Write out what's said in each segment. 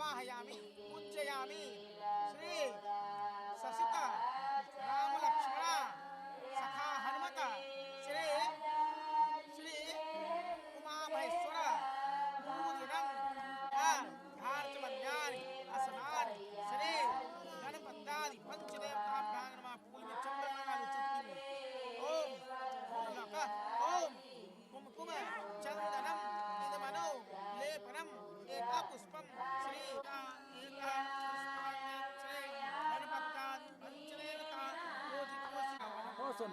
आवाहयामि पूजयामि श्री ससिता राम लक्ष्मण सखा हनुमत श्री श्री उमा महेश्वर पूजनं घार्चमन्यानि असनानि श्री गणपत्यादि पंचदेवताभ्यां नमः पूज्य चंद्रमानादि चुटकी ओम ओम कुमकुम चंदनम इदमनो लेपनम एका पुष्पम श्री एका श्री गणपत्यादि पंचदेवता पूजितोऽसि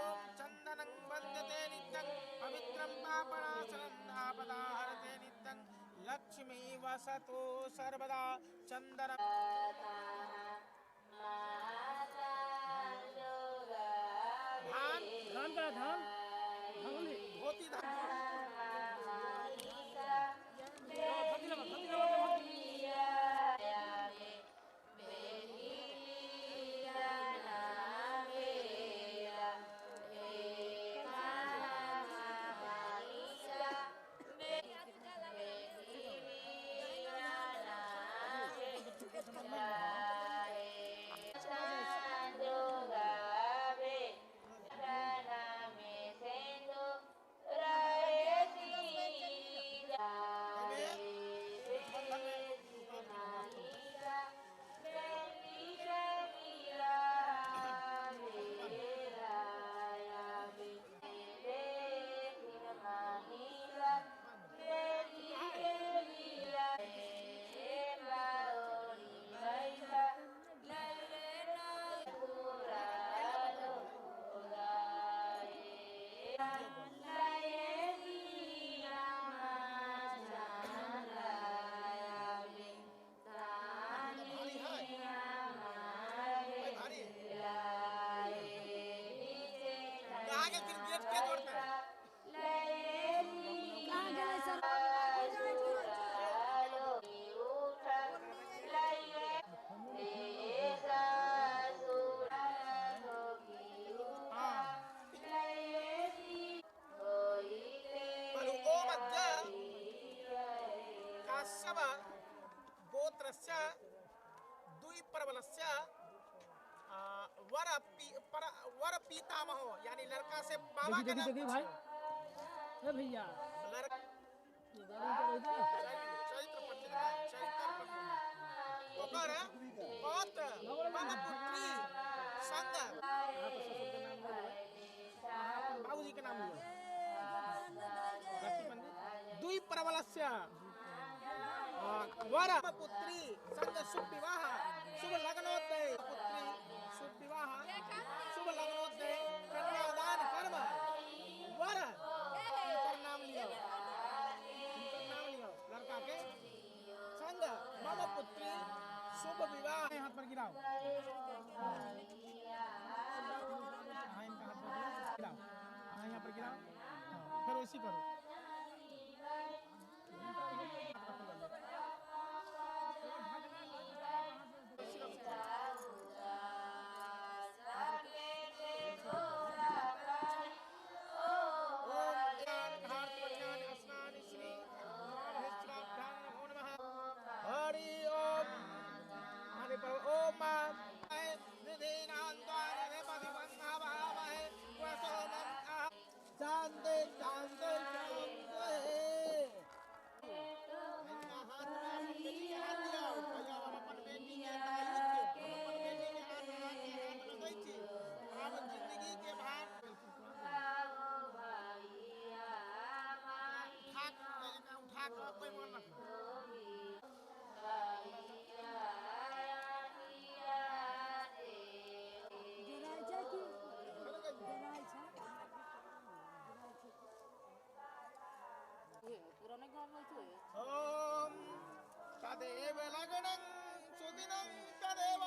ओम चंदनं वन्दते नित्यं पवित्रं पापनाशनं आपदाहरते नित्यं लक्ष्मी वसतु सर्वदा चंदनं धान का धान धोती धान गोत्रस्य द्विप्रबलस्य वर पीतामहो यानी लड़का से बाबा का नाम भाई भैया बाबूजी के नाम द्विप्रबलस्य वर पुत्री संग शुभ विवाह शुभ लग्नोदय पुत्री शुभ विवाह शुभ लग्नोदय कन्यादान कर्म वर नाम लियो लड़का के संग मम पुत्री शुभ विवाह हाथ पर गिराओ इनका हाथ पर गिराओ यहाँ पर गिराओ फिर वैसी करो ओम शांति शांति जिंदगी के भाग उठा कोई बोल ओम तदेव लग्नं सुदिनं तदेव